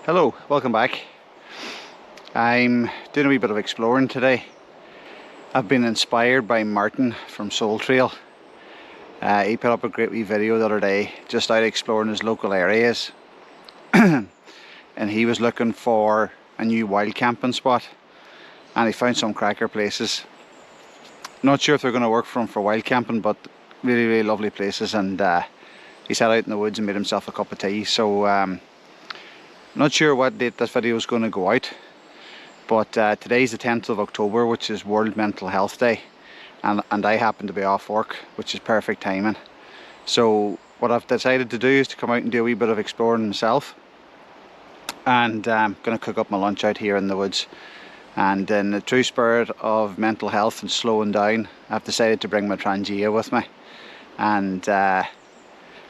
Hello, welcome back. I'm doing a wee bit of exploring today. I've been inspired by Martin from Soul Trail. He put up a great wee video the other day just out exploring his local areas and he was looking for a new wild camping spot and he found some cracker places. Not sure if they're going to work for him for wild camping, but really lovely places, and he sat out in the woods and made himself a cup of tea. So not sure what date this video is going to go out, but today's the 10th of October, which is World Mental Health Day, and I happen to be off work, which is perfect timing. So what I've decided to do is to come out and do a wee bit of exploring myself, and I'm going to cook up my lunch out here in the woods. And in the true spirit of mental health and slowing down, I've decided to bring my Trangia with me and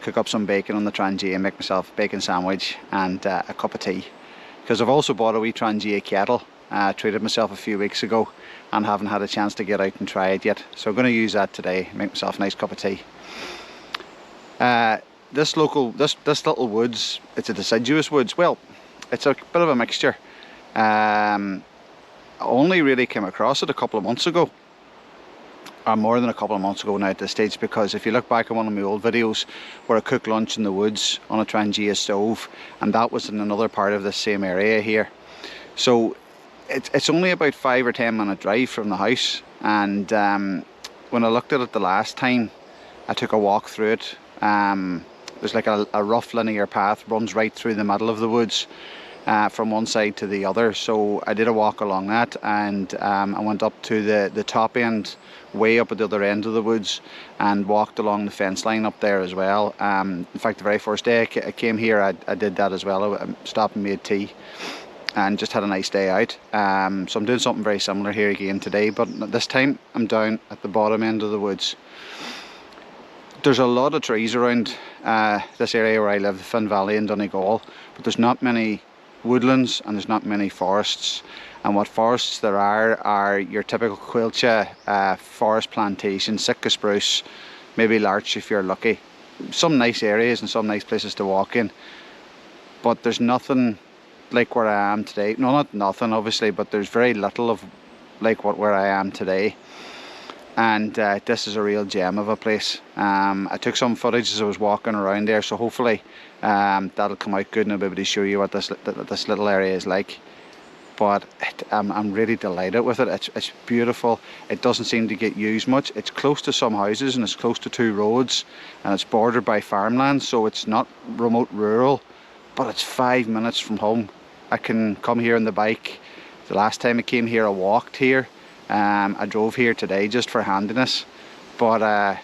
cook up some bacon on the Trangia, make myself a bacon sandwich and a cup of tea. Because I've also bought a wee Trangia kettle. I treated myself a few weeks ago and haven't had a chance to get out and try it yet. So I'm going to use that today, make myself a nice cup of tea. This little woods, it's a deciduous woods. Well, it's a bit of a mixture. I only really came across it a couple of months ago, or more than a couple of months ago now at this stage, because if you look back at one of my old videos where I cooked lunch in the woods on a Trangia stove, and that was in another part of this same area here. So it's only about 5 or 10 minute drive from the house, and when I looked at it the last time, I took a walk through it. There's like a rough linear path runs right through the middle of the woods. From one side to the other, so I did a walk along that, and I went up to the top end, way up at the other end of the woods, and walked along the fence line up there as well. In fact, the very first day I came here, I did that as well. I stopped and made tea and just had a nice day out. So I'm doing something very similar here again today, but this time I'm down at the bottom end of the woods. There's a lot of trees around this area where I live, the Finn Valley in Donegal, but there's not many woodlands and there's not many forests. And what forests there are your typical quilcha forest plantation, Sitka spruce, maybe larch if you're lucky. Some nice areas and some nice places to walk in, but there's nothing like where I am today. No, not nothing obviously, but there's very little of like where I am today. And this is a real gem of a place. I took some footage as I was walking around there, so hopefully that'll come out good and I'll be able to show you what this little area is like. But I'm really delighted with it. It's beautiful. It doesn't seem to get used much. It's close to some houses and it's close to 2 roads, and it's bordered by farmland, so it's not remote rural, but it's 5 minutes from home. I can come here on the bike. The last time I came here I walked here. I drove here today just for handiness, but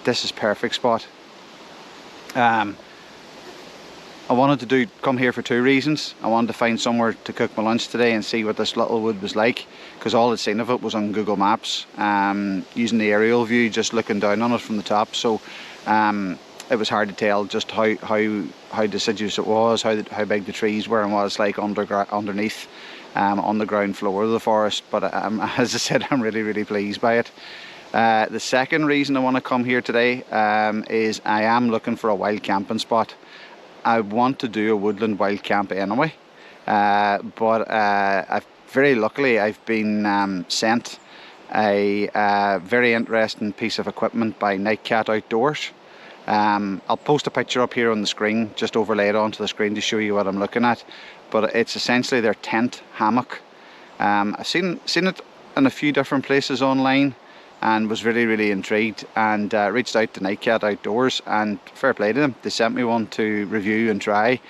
this is perfect spot. I wanted to come here for 2 reasons. I wanted to find somewhere to cook my lunch today and see what this little wood was like, because all I'd seen of it was on Google Maps, using the aerial view, just looking down on it from the top. So it was hard to tell just how deciduous it was, how big the trees were, and what it's like underneath. On the ground floor of the forest. But as I said, I'm really pleased by it. The second reason I want to come here today is I am looking for a wild camping spot. I want to do a woodland wild camp anyway, but very luckily I've been sent a very interesting piece of equipment by Nightcat Outdoors. I'll post a picture up here on the screen, just overlay it onto the screen to show you what I'm looking at. But it's essentially their tent hammock. I've seen it in a few different places online and was really intrigued, and reached out to Nightcat Outdoors, and fair play to them. They sent me one to review and try,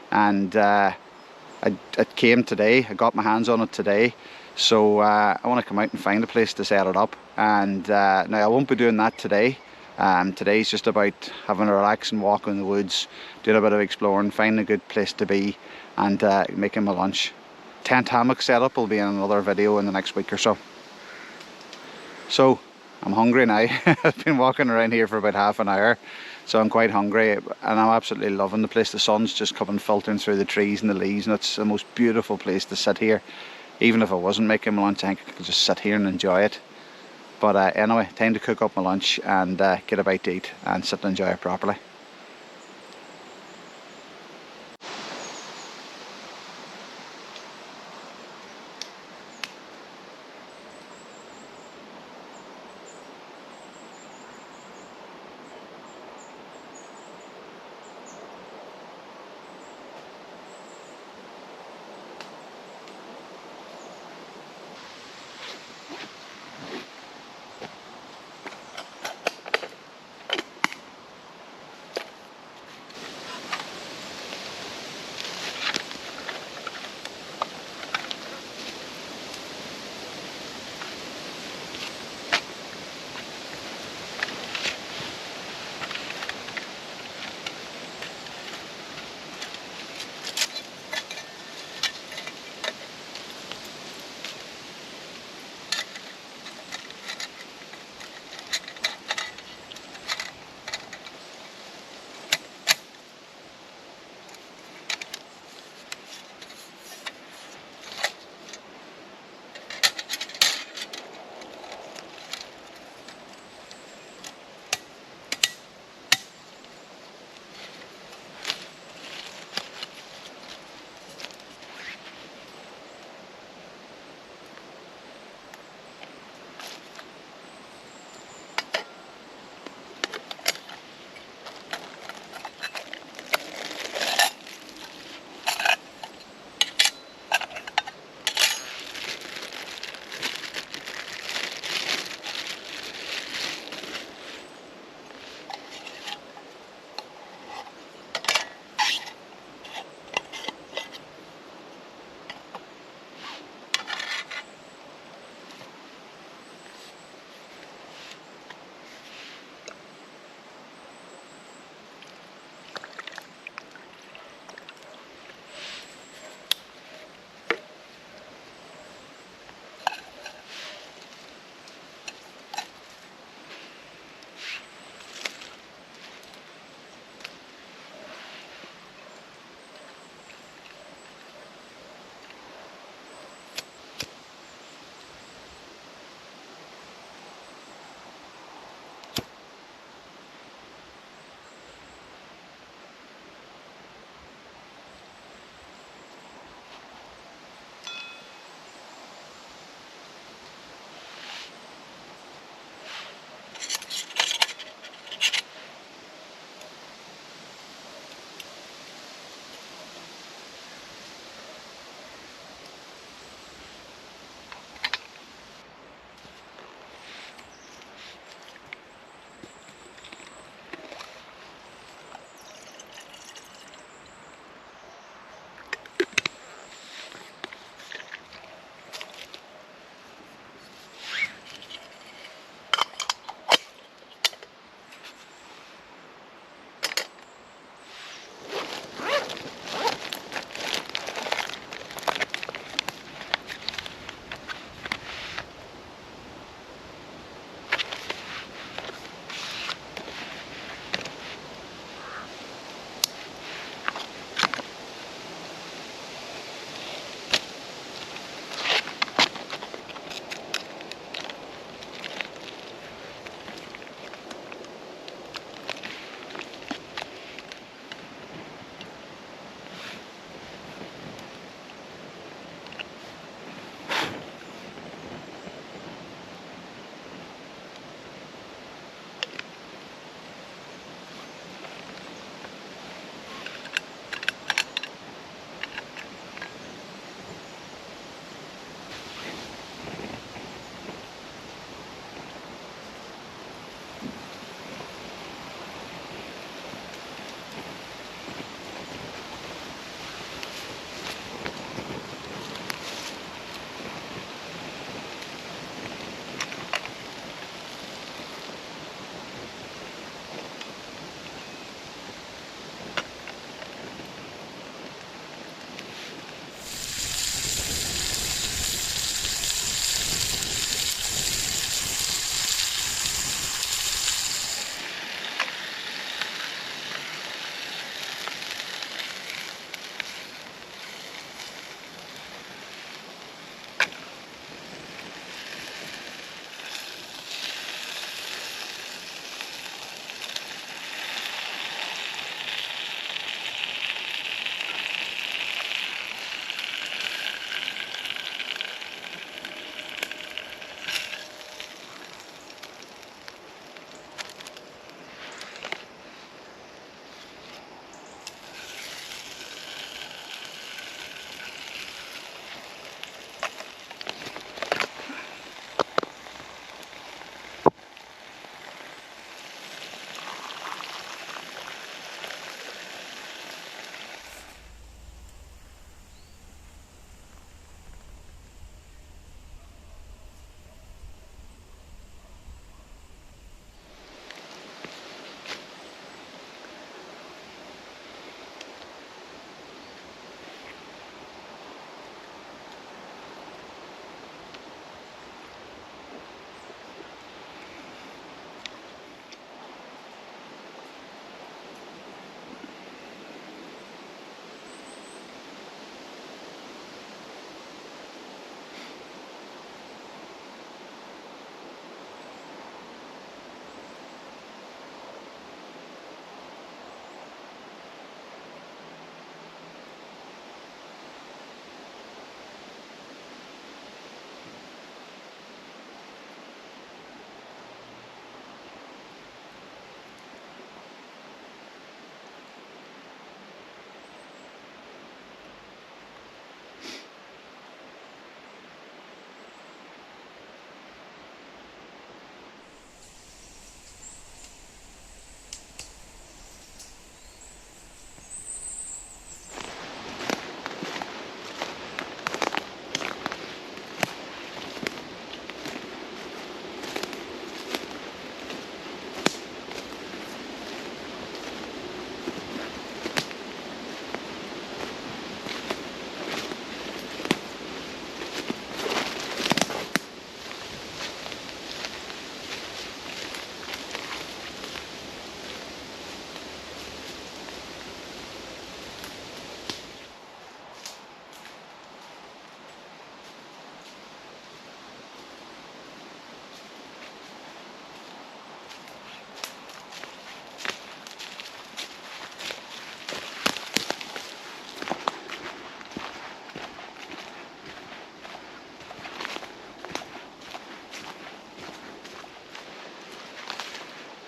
and it came today. I got my hands on it today. So I want to come out and find a place to set it up. And now I won't be doing that today. Today's just about having a relaxing walk in the woods, doing a bit of exploring, finding a good place to be, and making my lunch. Tent hammock setup will be in another video in the next week or so. So I'm hungry now. I've been walking around here for about half an hour, so I'm quite hungry, and I'm absolutely loving the place. The sun's just coming filtering through the trees and the leaves, and it's the most beautiful place to sit here. Even if I wasn't making my lunch, I think I could just sit here and enjoy it. But anyway, time to cook up my lunch and get a bite to eat and sit and enjoy it properly.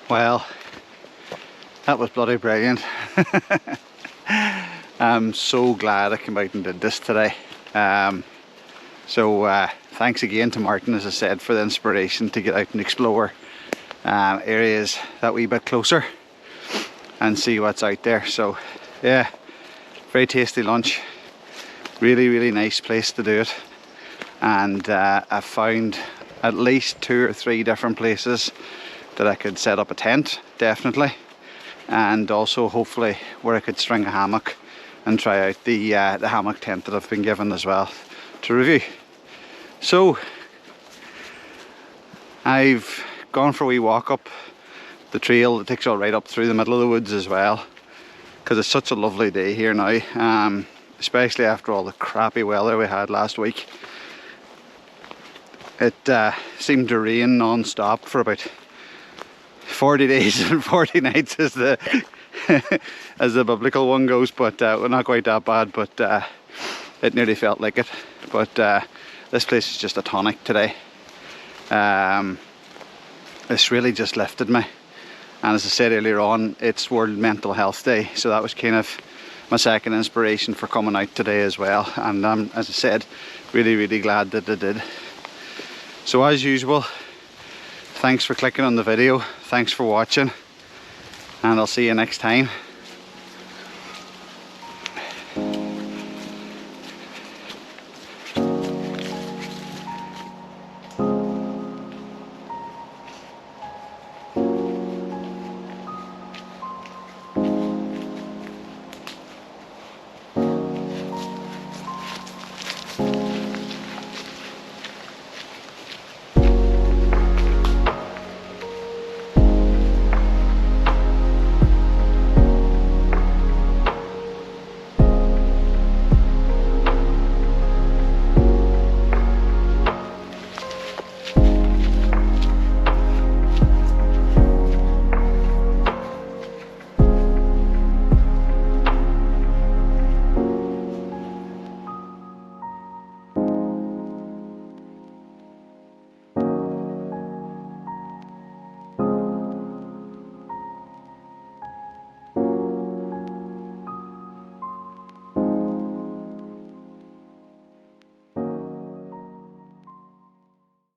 Well, that was bloody brilliant. I'm so glad I came out and did this today. So thanks again to Martin, as I said, for the inspiration to get out and explore areas that wee bit closer and see what's out there. So yeah, very tasty lunch, really nice place to do it. And I found at least 2 or 3 different places that I could set up a tent, definitely, and also hopefully where I could string a hammock and try out the hammock tent that I've been given as well to review. So I've gone for a wee walk up the trail that takes all right up through the middle of the woods as well, because it's such a lovely day here now, especially after all the crappy weather we had last week. It seemed to rain non-stop for about 40 days and 40 nights as the as the biblical one goes, but well, not quite that bad, but it nearly felt like it. But this place is just a tonic today. It's really just lifted me, and as I said earlier on, it's World Mental Health Day, so that was kind of my second inspiration for coming out today as well. And as I said, really glad that I did. So as usual, thanks for clicking on the video, thanks for watching, and I'll see you next time.